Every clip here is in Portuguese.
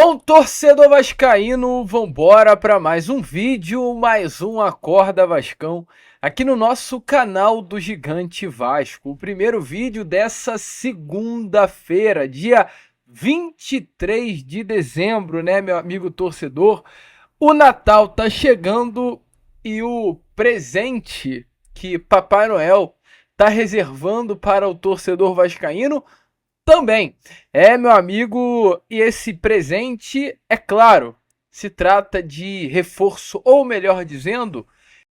Bom, torcedor vascaíno, vambora para mais um vídeo, mais um Acorda Vascão, aqui no nosso canal do Gigante Vasco. O primeiro vídeo dessa segunda-feira, dia 23 de dezembro, né, meu amigo torcedor? O Natal tá chegando e o presente que Papai Noel tá reservando para o torcedor vascaíno também meu amigo, e esse presente, é claro, se trata de reforço, ou melhor dizendo,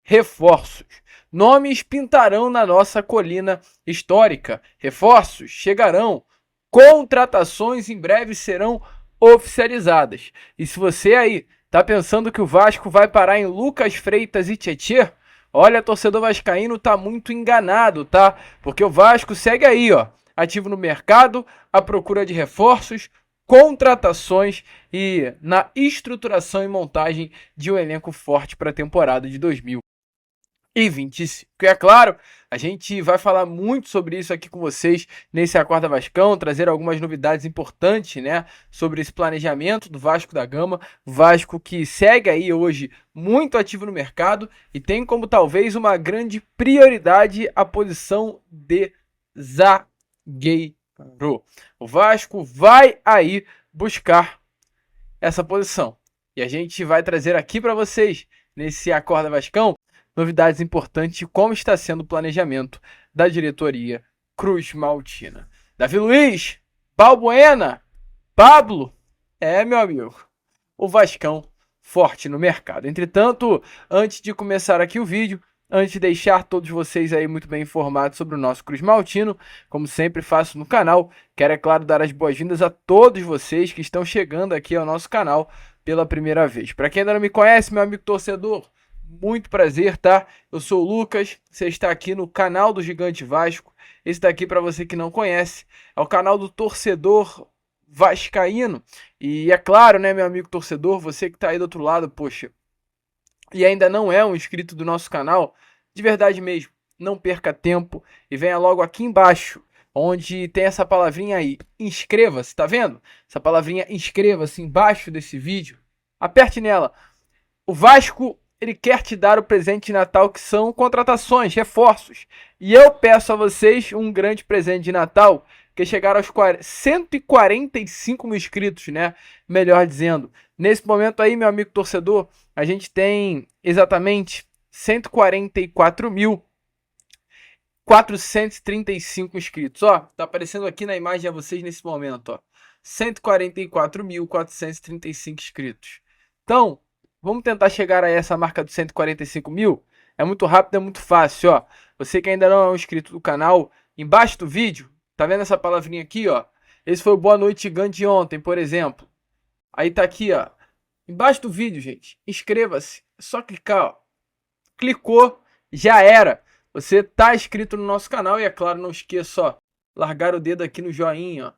reforços. Nomes pintarão na nossa colina histórica, reforços chegarão, contratações em breve serão oficializadas. E se você aí tá pensando que o Vasco vai parar em Lucas Freitas e Tietê, olha, torcedor vascaíno tá muito enganado, tá? Porque o Vasco segue aí, ó, ativo no mercado, à procura de reforços, contratações e na estruturação e montagem de um elenco forte para a temporada de 2025. E é claro, a gente vai falar muito sobre isso aqui com vocês nesse Acorda Vascão, trazer algumas novidades importantes, né, sobre esse planejamento do Vasco da Gama, Vasco que segue aí hoje muito ativo no mercado e tem como talvez uma grande prioridade a posição de zagueiro. O Vasco vai aí buscar essa posição. E a gente vai trazer aqui para vocês, nesse Acorda Vascão, novidades importantes de como está sendo o planejamento da diretoria Cruz Maltina. Davi Luiz, Balbuena, Pablo, meu amigo, o Vascão forte no mercado. Entretanto, antes de começar aqui o vídeo, antes de deixar todos vocês aí muito bem informados sobre o nosso Cruz Maltino, como sempre faço no canal, quero, é claro, dar as boas-vindas a todos vocês que estão chegando aqui ao nosso canal pela primeira vez. Para quem ainda não me conhece, meu amigo torcedor, muito prazer, tá? Eu sou o Lucas, você está aqui no canal do Gigante Vasco. Esse daqui, para você que não conhece, é o canal do torcedor vascaíno. E é claro, né, meu amigo torcedor, você que está aí do outro lado, poxa, e ainda não é um inscrito do nosso canal, de verdade mesmo, não perca tempo e venha logo aqui embaixo, onde tem essa palavrinha aí, inscreva-se, tá vendo? Essa palavrinha inscreva-se embaixo desse vídeo, aperte nela. O Vasco, ele quer te dar o presente de Natal que são contratações, reforços. E eu peço a vocês um grande presente de Natal, que chegaram aos 145 mil inscritos, né? Melhor dizendo. Nesse momento aí, meu amigo torcedor, a gente tem exatamente 144.435 inscritos. Ó, tá aparecendo aqui na imagem a vocês nesse momento, ó. 144.435 inscritos. Então, vamos tentar chegar a essa marca dos 145 mil? É muito rápido, é muito fácil, ó. Você que ainda não é um inscrito do canal, embaixo do vídeo, tá vendo essa palavrinha aqui, ó? Esse foi o Boa Noite Gigante de ontem, por exemplo. Aí tá aqui, ó. Embaixo do vídeo, gente. Inscreva-se. É só clicar, ó. Clicou, já era. Você tá inscrito no nosso canal e, é claro, não esqueça, ó, largar o dedo aqui no joinha, ó.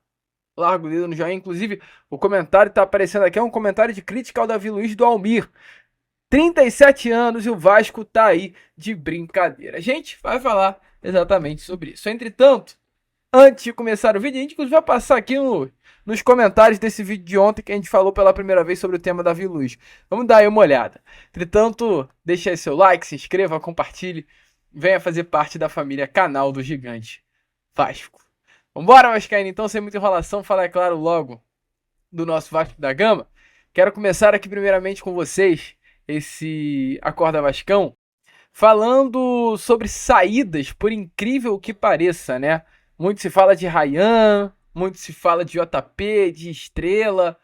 Larga o dedo no joinha. Inclusive, o comentário tá aparecendo aqui, é um comentário de crítica ao Davi Luiz do Almir. 37 anos e o Vasco tá aí de brincadeira. A gente vai falar exatamente sobre isso. Entretanto, antes de começar o vídeo, a gente vai passar aqui nos comentários desse vídeo de ontem que a gente falou pela primeira vez sobre o tema Davi Luiz. Vamos dar aí uma olhada. Entretanto, deixa aí seu like, se inscreva, compartilhe. Venha fazer parte da família Canal do Gigante Vasco. Vambora, Vascaíno, então, sem muita enrolação, falar, é claro, logo do nosso Vasco da Gama. Quero começar aqui primeiramente com vocês, esse Acorda Vascão, falando sobre saídas, por incrível que pareça, né? Muito se fala de Ryan, muito se fala de JP, de Estrela,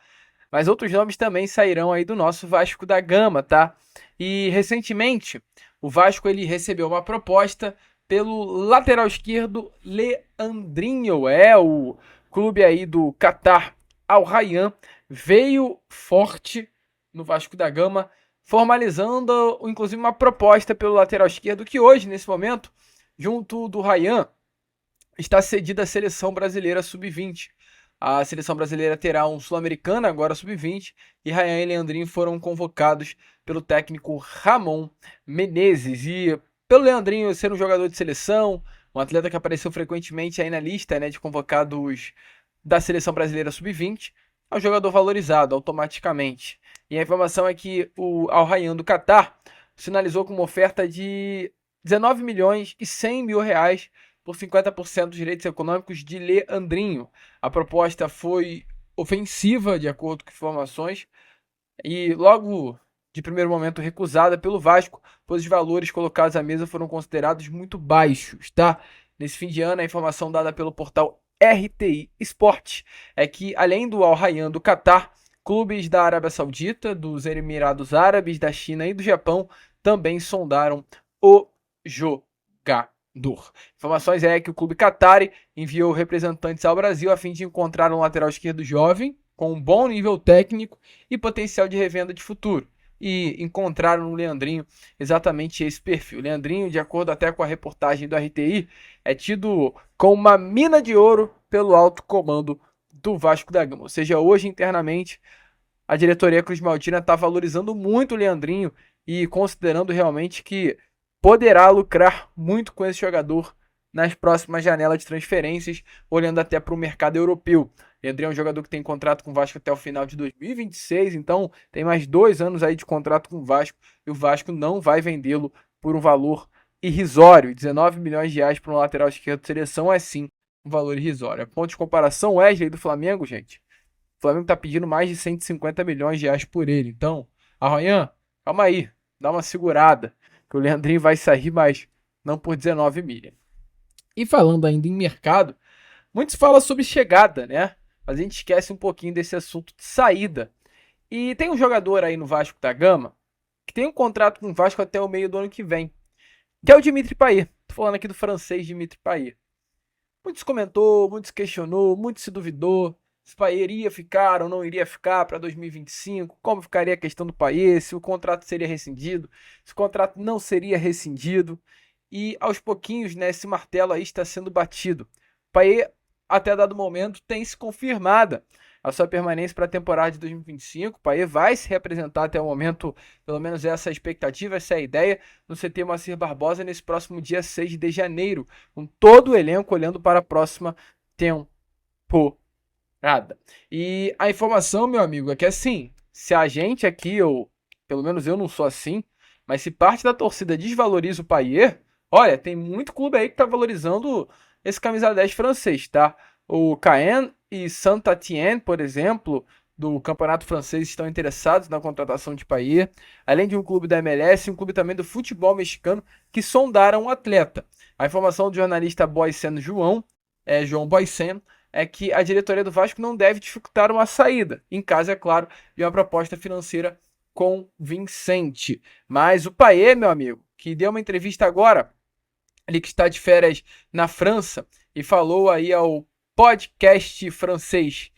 mas outros nomes também sairão aí do nosso Vasco da Gama, tá? E recentemente, o Vasco ele recebeu uma proposta pelo lateral esquerdo Leandrinho, o clube aí do Qatar Al Rayyan, veio forte no Vasco da Gama, formalizando inclusive uma proposta pelo lateral esquerdo que hoje, nesse momento, junto do Rayyan, está cedida à seleção brasileira sub-20. A seleção brasileira terá um sul-americano, agora sub-20, e Rayyan e Leandrinho foram convocados pelo técnico Ramon Menezes. E pelo Leandrinho ser um jogador de seleção, um atleta que apareceu frequentemente aí na lista, né, de convocados da seleção brasileira sub-20, é um jogador valorizado automaticamente. E a informação é que o Al Rayyan do Catar sinalizou com uma oferta de 19 milhões e 100 mil reais por 50% dos direitos econômicos de Leandrinho. A proposta foi ofensiva, de acordo com informações, e logo de primeiro momento recusada pelo Vasco, pois os valores colocados à mesa foram considerados muito baixos, tá? Nesse fim de ano, a informação dada pelo portal RTI Sport é que, além do Al Rayyan do Catar, clubes da Arábia Saudita, dos Emirados Árabes, da China e do Japão também sondaram o jogador. Informações é que o clube Qatari enviou representantes ao Brasil a fim de encontrar um lateral esquerdo jovem, com um bom nível técnico e potencial de revenda de futuro. E encontraram no Leandrinho exatamente esse perfil. O Leandrinho, de acordo até com a reportagem do RTI, é tido como uma mina de ouro pelo alto comando do Vasco da Gama. Ou seja, hoje internamente a diretoria Cruz Maltina está valorizando muito o Leandrinho e considerando realmente que poderá lucrar muito com esse jogador nas próximas janelas de transferências, olhando até para o mercado europeu. Leandrinho é um jogador que tem contrato com o Vasco até o final de 2026, então tem mais 2 anos aí de contrato com o Vasco, e o Vasco não vai vendê-lo por um valor irrisório. 19 milhões de reais para um lateral esquerdo de seleção é sim um valor irrisório. A ponto de comparação, Wesley do Flamengo, gente. O Flamengo está pedindo mais de 150 milhões de reais por ele. Então, Arranhã, calma aí, dá uma segurada, que o Leandrinho vai sair, mas não por 19 milha. E falando ainda em mercado, muito se fala sobre chegada, né? Mas a gente esquece um pouquinho desse assunto de saída. E tem um jogador aí no Vasco da Gama que tem um contrato com o Vasco até o meio do ano que vem, que é o Dimitri Payet. Tô falando aqui do francês Dimitri Payet. Muito se comentou, muito se questionou, muito se duvidou se o Payet iria ficar ou não iria ficar para 2025, como ficaria a questão do Payet, se o contrato seria rescindido, se o contrato não seria rescindido. E aos pouquinhos, né, esse martelo aí está sendo batido. O Payet, até dado momento, tem se confirmada a sua permanência para a temporada de 2025. O Payet vai se representar até o momento, pelo menos essa é a expectativa, essa é a ideia, no CT Moacir Barbosa nesse próximo dia 6 de janeiro, com todo o elenco olhando para a próxima temporada. E a informação, meu amigo, é que assim, se a gente aqui, ou pelo menos eu não sou assim, mas se parte da torcida desvaloriza o Payet, olha, tem muito clube aí que tá valorizando esse camisa 10 francês, tá? O Caen e Saint-Étienne, por exemplo, do campeonato francês, estão interessados na contratação de Payet, além de um clube da MLS e um clube também do futebol mexicano que sondaram o atleta. A informação do jornalista João Boysen, é que a diretoria do Vasco não deve dificultar uma saída, em caso, é claro, de uma proposta financeira convincente. Mas o Payet, meu amigo, que deu uma entrevista agora, ele que está de férias na França, e falou aí ao podcast francês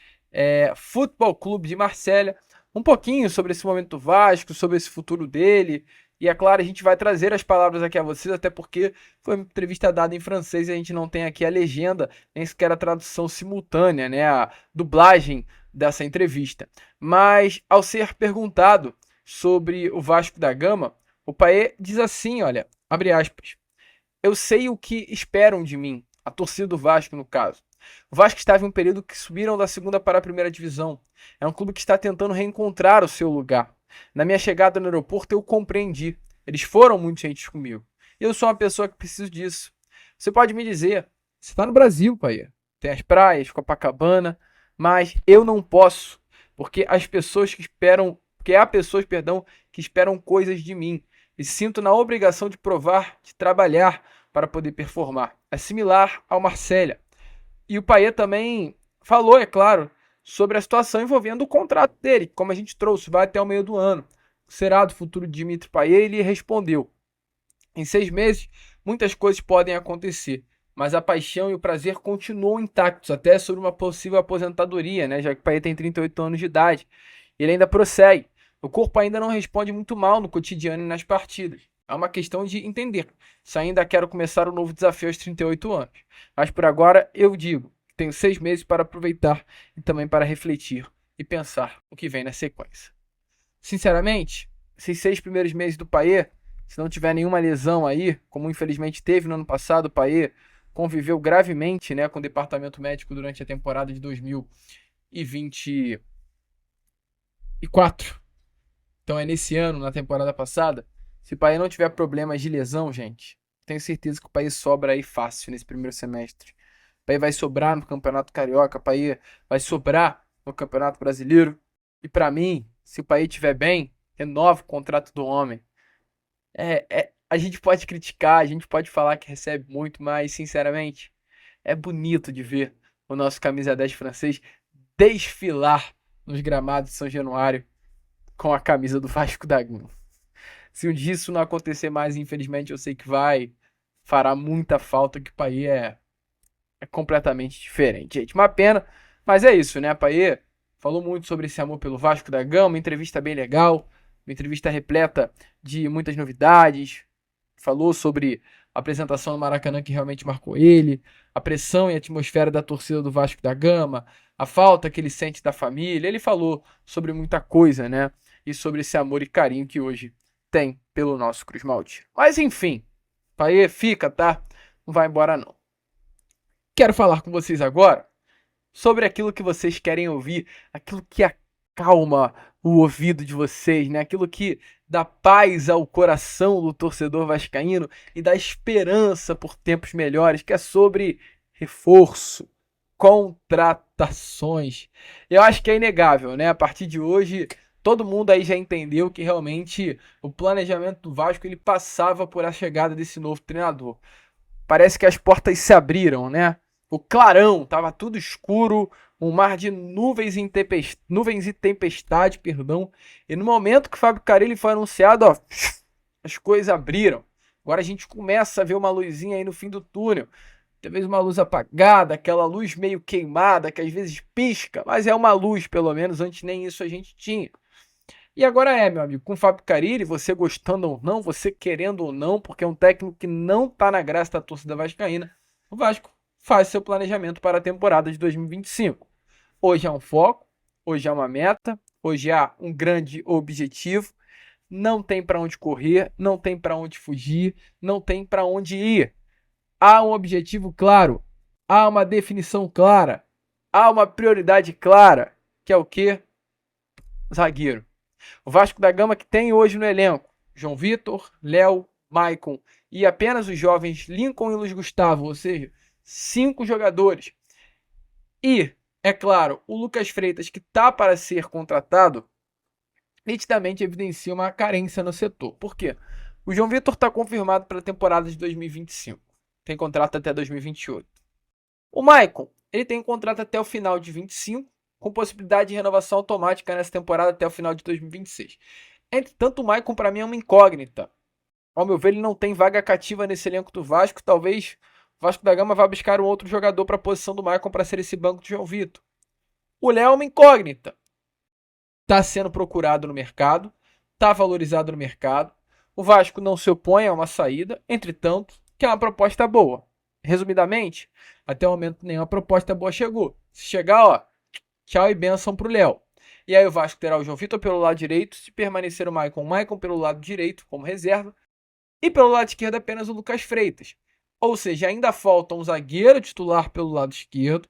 Futebol Clube de Marselha, um pouquinho sobre esse momento do Vasco, sobre esse futuro dele. E é claro, a gente vai trazer as palavras aqui a vocês, até porque foi uma entrevista dada em francês e a gente não tem aqui a legenda, nem sequer a tradução simultânea, né, a dublagem dessa entrevista. Mas, ao ser perguntado sobre o Vasco da Gama, o Payet diz assim, olha, abre aspas, eu sei o que esperam de mim, a torcida do Vasco no caso. O Vasco estava em um período que subiram da segunda para a primeira divisão. É um clube que está tentando reencontrar o seu lugar. Na minha chegada no aeroporto eu compreendi. Eles foram muito gentis comigo. Eu sou uma pessoa que preciso disso. Você pode me dizer, você está no Brasil, Payet. Tem as praias, Copacabana, mas eu não posso, porque as pessoas que esperam, porque há pessoas, perdão, que esperam coisas de mim. E sinto na obrigação de provar, de trabalhar para poder performar. É similar ao Marselha. E o Payet também falou, é claro, sobre a situação envolvendo o contrato dele, como a gente trouxe, vai até o meio do ano. Será do futuro de Dimitri Payet? Ele respondeu, em 6 meses, muitas coisas podem acontecer, mas a paixão e o prazer continuam intactos, até sobre uma possível aposentadoria, né? Já que o Payet tem 38 anos de idade. Ele ainda prossegue. O corpo ainda não responde muito mal no cotidiano e nas partidas. É uma questão de entender se ainda quero começar um novo desafio aos 38 anos. Mas por agora eu digo que tenho 6 meses para aproveitar e também para refletir e pensar o que vem na sequência. Sinceramente, esses 6 primeiros meses do Payet, se não tiver nenhuma lesão aí, como infelizmente teve no ano passado, o Payet conviveu gravemente, né, com o departamento médico durante a temporada de 2023. 2024. Então é nesse ano, na temporada passada. Se o Paí não tiver problemas de lesão, gente, tenho certeza que o Paí sobra aí fácil nesse primeiro semestre. O Paí vai sobrar no Campeonato Carioca, o Paí vai sobrar no Campeonato Brasileiro. E pra mim, se o Paí estiver bem, renova o contrato do homem. A gente pode criticar, a gente pode falar que recebe muito, mas sinceramente, é bonito de ver o nosso camisa 10 francês desfilar nos gramados de São Januário com a camisa do Vasco da Gama. Se um dia isso não acontecer mais, infelizmente, eu sei que fará muita falta, que o Payet é completamente diferente, gente. Uma pena, mas é isso, né? Payet falou muito sobre esse amor pelo Vasco da Gama, uma entrevista bem legal, uma entrevista repleta de muitas novidades. Falou sobre a apresentação no Maracanã que realmente marcou ele, a pressão e a atmosfera da torcida do Vasco da Gama, a falta que ele sente da família. Ele falou sobre muita coisa, né? E sobre esse amor e carinho que hoje tem pelo nosso Cruz Maltino. Mas enfim, Payet, fica, tá? Não vai embora não. Quero falar com vocês agora sobre aquilo que vocês querem ouvir, aquilo que acalma o ouvido de vocês, né? Aquilo que dá paz ao coração do torcedor vascaíno e dá esperança por tempos melhores, que é sobre reforço, contratações. Eu acho que é inegável, né? A partir de hoje, todo mundo aí já entendeu que realmente o planejamento do Vasco ele passava por a chegada desse novo treinador. Parece que as portas se abriram, né? O clarão, tava tudo escuro, um mar de nuvens e tempestade, perdão. E no momento que o Fábio Carille foi anunciado, ó, as coisas abriram. Agora a gente começa a ver uma luzinha aí no fim do túnel. Talvez uma luz apagada, aquela luz meio queimada, que às vezes pisca, mas é uma luz, pelo menos, antes nem isso a gente tinha. E agora meu amigo, com o Fábio Carille, você gostando ou não, você querendo ou não, porque é um técnico que não tá na graça da torcida vascaína, o Vasco faz seu planejamento para a temporada de 2025. Hoje há um foco, hoje há uma meta, hoje há um grande objetivo, não tem para onde correr, não tem para onde fugir, não tem para onde ir. Há um objetivo claro, há uma definição clara, há uma prioridade clara, que é o quê? Zagueiro. O Vasco da Gama que tem hoje no elenco João Vitor, Léo, Maicon e apenas os jovens Lincoln e Luiz Gustavo, ou seja, 5 jogadores. E, é claro, o Lucas Freitas, que está para ser contratado, nitidamente evidencia uma carência no setor. Por quê? O João Vitor está confirmado para a temporada de 2025. Tem contrato até 2028. O Maicon, ele tem contrato até o final de 25, com possibilidade de renovação automática nessa temporada até o final de 2026. Entretanto, o Maicon para mim é uma incógnita. Ao meu ver, ele não tem vaga cativa nesse elenco do Vasco. Talvez o Vasco da Gama vá buscar um outro jogador para a posição do Maicon para ser esse banco de João Vitor. O Léo é uma incógnita. Está sendo procurado no mercado, está valorizado no mercado. O Vasco não se opõe a uma saída, entretanto, que é uma proposta boa. Resumidamente, até o momento nenhuma proposta boa chegou. Se chegar, ó, tchau e benção pro Léo. E aí o Vasco terá o João Vitor pelo lado direito, se permanecer o Maicon pelo lado direito como reserva, e pelo lado esquerdo apenas o Lucas Freitas. Ou seja, ainda falta um zagueiro titular pelo lado esquerdo,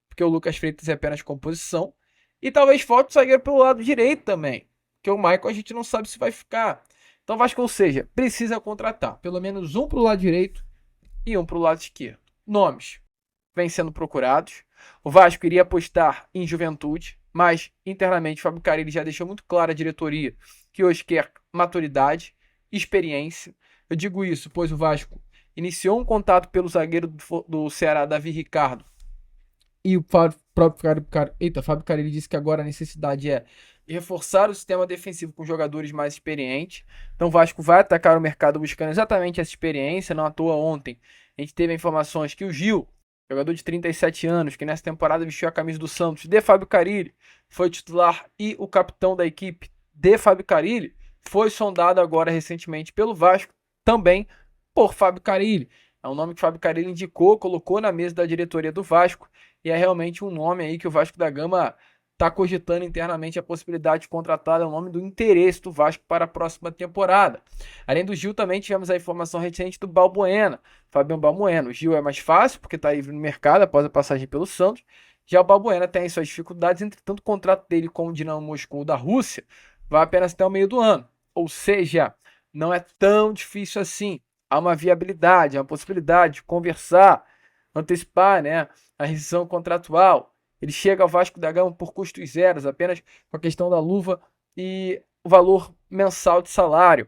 porque o Lucas Freitas é apenas composição, e talvez falte o zagueiro pelo lado direito também, porque o Maicon a gente não sabe se vai ficar. Então o Vasco, ou seja, precisa contratar pelo menos um pro lado direito e um pro lado esquerdo. Nomes vêm sendo procurados. O Vasco iria apostar em juventude, mas internamente o Fábio Carille já deixou muito claro à diretoria que hoje quer maturidade, experiência. Eu digo isso pois o Vasco iniciou um contato pelo zagueiro do Ceará, Davi Ricardo, e o Fábio Carille disse que agora a necessidade é reforçar o sistema defensivo com jogadores mais experientes. Então o Vasco vai atacar o mercado buscando exatamente essa experiência. Não à toa ontem a gente teve informações que o Gil, jogador de 37 anos, que nessa temporada vestiu a camisa do Santos, de Fábio Carille, foi titular e o capitão da equipe de Fábio Carille, foi sondado agora recentemente pelo Vasco, também por Fábio Carille. É um nome que o Fábio Carille indicou, colocou na mesa da diretoria do Vasco, e é realmente um nome aí que o Vasco da Gama está cogitando internamente a possibilidade de contratar, é o nome do interesse do Vasco para a próxima temporada. Além do Gil, também tivemos a informação recente do Balbuena, Fabiano Balbuena. O Gil é mais fácil, porque está livre no mercado após a passagem pelo Santos, Já o Balbuena tem suas dificuldades, entretanto o contrato dele com o Dinamo Moscou da Rússia vai apenas até o meio do ano. Ou seja, não é tão difícil assim. Há uma viabilidade, há uma possibilidade de conversar, antecipar, né, a rescisão contratual. Ele chega ao Vasco da Gama por custos zeros, apenas com a questão da luva e o valor mensal de salário.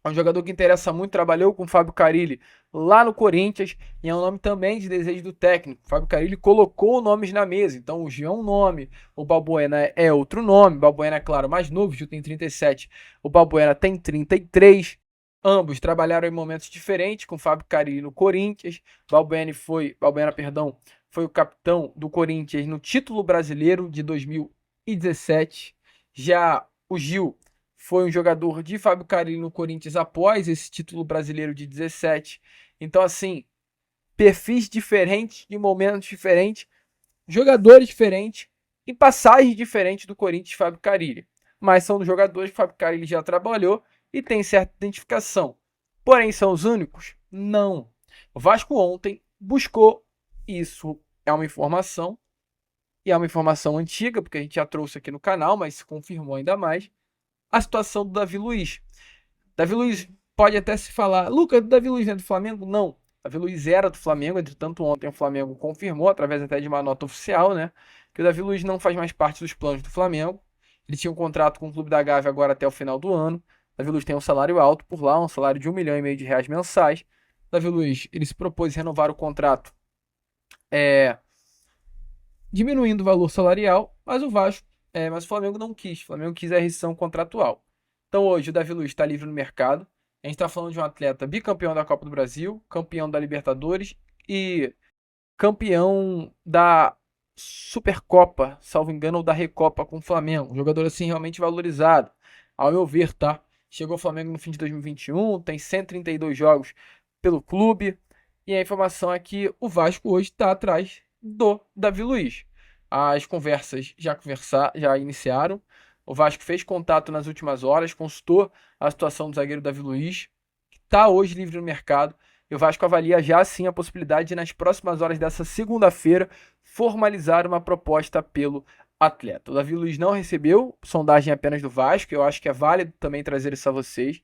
É um jogador que interessa muito, trabalhou com o Fábio Carille lá no Corinthians e é um nome também de desejo do técnico. O Fábio Carille colocou nomes na mesa, então o Gil é um nome, o Balbuena é outro nome. O Balbuena é, claro, mais novo, o Gil tem 37, o Balbuena tem 33. Ambos trabalharam em momentos diferentes com o Fábio Carille no Corinthians. Balbuena, perdão, foi o capitão do Corinthians no título brasileiro de 2017. Já o Gil foi um jogador de Fábio Carille no Corinthians após esse título brasileiro de 17. Então, assim, perfis diferentes, de momentos diferentes, jogadores diferentes e passagens diferentes do Corinthians e Fábio Carille. Mas são jogadores que Fábio Carille já trabalhou e tem certa identificação. Porém, são os únicos? Não. O Vasco ontem buscou, isso é uma informação, e é uma informação antiga, porque a gente já trouxe aqui no canal, mas se confirmou ainda mais, a situação do Davi Luiz. Davi Luiz pode até se falar, Lucas, Davi Luiz é do Flamengo? Não. Davi Luiz era do Flamengo, entretanto ontem o Flamengo confirmou, através até de uma nota oficial, né, que o Davi Luiz não faz mais parte dos planos do Flamengo. Ele tinha um contrato com o Clube da Gávea agora até o final do ano. Davi Luiz tem um salário alto por lá, um salário de 1,5 milhão de reais mensais. Davi Luiz, ele se propôs renovar o contrato diminuindo o valor salarial, mas mas o Flamengo não quis. O Flamengo quis a rescisão contratual. Então hoje o Davi Luiz está livre no mercado. A gente está falando de um atleta bicampeão da Copa do Brasil, campeão da Libertadores e campeão da Supercopa, salvo engano, ou da Recopa com o Flamengo. Um jogador assim realmente valorizado, ao meu ver, tá? Chegou ao Flamengo no fim de 2021, tem 132 jogos pelo clube. E a informação é que o Vasco hoje está atrás do Davi Luiz. As conversas já iniciaram. O Vasco fez contato nas últimas horas, consultou a situação do zagueiro Davi Luiz, que está hoje livre no mercado. E o Vasco avalia já sim a possibilidade de, nas próximas horas dessa segunda-feira, formalizar uma proposta pelo atleta. O Davi Luiz não recebeu sondagem apenas do Vasco, eu acho que é válido também trazer isso a vocês.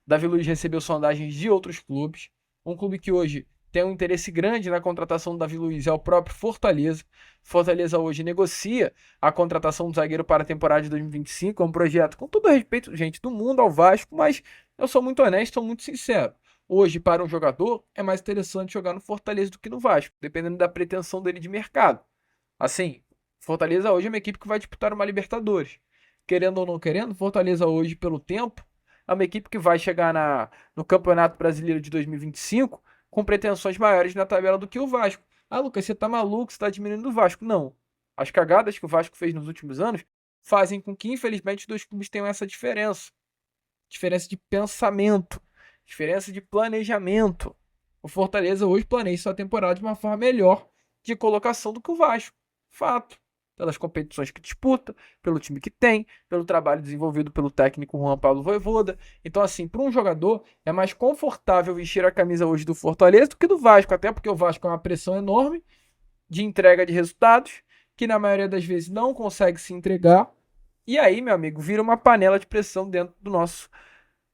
O Davi Luiz recebeu sondagens de outros clubes. Um clube que hoje tem um interesse grande na contratação do Davi Luiz é o próprio Fortaleza. Fortaleza hoje negocia a contratação do zagueiro para a temporada de 2025. É um projeto, com todo o respeito, gente, do mundo ao Vasco, mas eu sou muito honesto, sou muito sincero. Hoje, para um jogador, é mais interessante jogar no Fortaleza do que no Vasco, dependendo da pretensão dele de mercado. Assim, Fortaleza hoje é uma equipe que vai disputar uma Libertadores. Querendo ou não querendo, Fortaleza hoje, pelo tempo, é uma equipe que vai chegar no Campeonato Brasileiro de 2025 com pretensões maiores na tabela do que o Vasco. Ah, Lucas, você tá maluco, você tá diminuindo o Vasco. Não. As cagadas que o Vasco fez nos últimos anos fazem com que, infelizmente, os dois clubes tenham essa diferença. Diferença de pensamento, diferença de planejamento. O Fortaleza hoje planeja sua temporada de uma forma melhor de colocação do que o Vasco. Fato. Pelas competições que disputa, pelo time que tem, pelo trabalho desenvolvido pelo técnico Juan Paulo Vojvoda. Então, assim, para um jogador é mais confortável vestir a camisa hoje do Fortaleza do que do Vasco, até porque o Vasco é uma pressão enorme de entrega de resultados, que na maioria das vezes não consegue se entregar. E aí, meu amigo, vira uma panela de pressão dentro do nosso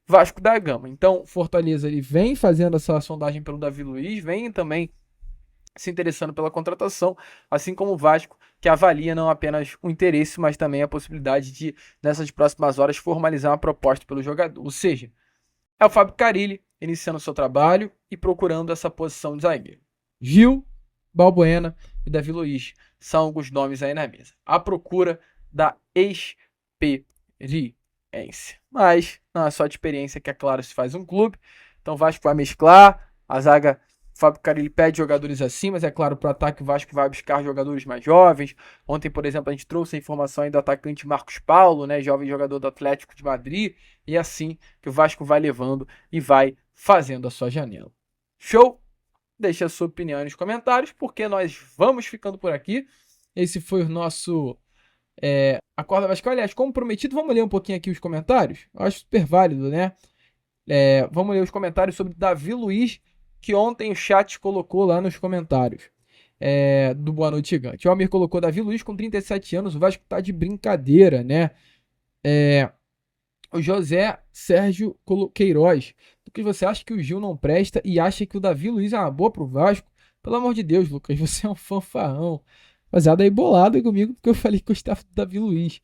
Vasco da Gama. Então, Fortaleza ele vem fazendo essa sondagem pelo Davi Luiz, vem também se interessando pela contratação, assim como o Vasco, que avalia não apenas o interesse, mas também a possibilidade de, nessas próximas horas, formalizar uma proposta pelo jogador. Ou seja, é o Fábio Carille iniciando o seu trabalho e procurando essa posição de zagueiro. Gil, Balbuena e Davi Luiz são alguns nomes aí na mesa. A procura da experiência. Mas não é só de experiência que, é claro, se faz um clube. Então o Vasco vai mesclar, a zaga. O Fábio Carille pede jogadores assim, mas é claro, para o ataque o Vasco vai buscar jogadores mais jovens. Ontem, por exemplo, a gente trouxe a informação aí do atacante Marcos Paulo, né, jovem jogador do Atlético de Madrid. E é assim que o Vasco vai levando e vai fazendo a sua janela. Show? Deixe a sua opinião aí nos comentários, porque nós vamos ficando por aqui. Esse foi o nosso Acorda Vasco. Aliás, como prometido, vamos ler um pouquinho aqui os comentários. Eu acho super válido, né? Vamos ler os comentários sobre Davi Luiz, que ontem o chat colocou lá nos comentários. do Boa Noite Gigante. O Almir colocou Davi Luiz com 37 anos, o Vasco tá de brincadeira, né? O José Sérgio Queiroz. Porque você acha que o Gil não presta e acha que o Davi Luiz é uma boa pro Vasco? Pelo amor de Deus, Lucas, você é um fanfarrão. Rapaziada aí bolado aí comigo porque eu falei que gostava do Davi Luiz.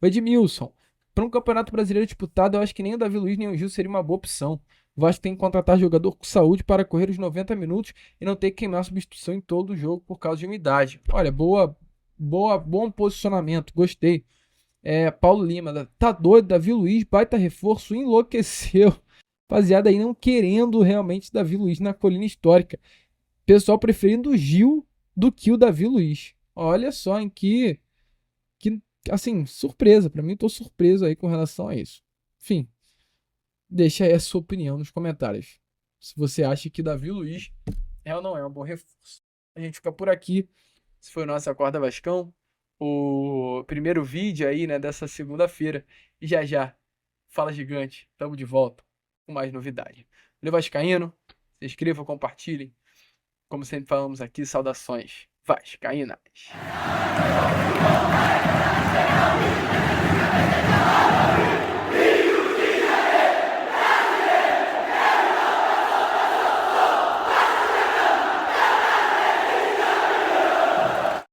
O Edmilson. Para um campeonato brasileiro disputado, eu acho que nem o Davi Luiz nem o Gil seria uma boa opção. O Vasco tem que contratar jogador com saúde para correr os 90 minutos e não ter que queimar a substituição em todo o jogo por causa de umidade. Olha, bom posicionamento, gostei. Paulo Lima, tá doido, Davi Luiz, baita reforço, enlouqueceu. Rapaziada aí não querendo realmente Davi Luiz na colina histórica. Pessoal preferindo o Gil do que o Davi Luiz. Olha só em que assim, surpresa. Pra mim, tô surpreso aí com relação a isso. Enfim, deixa aí a sua opinião nos comentários. Se você acha que Davi Luiz é ou não é um bom reforço. A gente fica por aqui. Esse foi o nosso Acorda Vascão. O primeiro vídeo aí, né, dessa segunda-feira. E já já, Fala Gigante, tamo de volta com mais novidade. Valeu, Vascaíno. Se inscrevam, compartilhem. Como sempre falamos aqui, saudações vascaínas.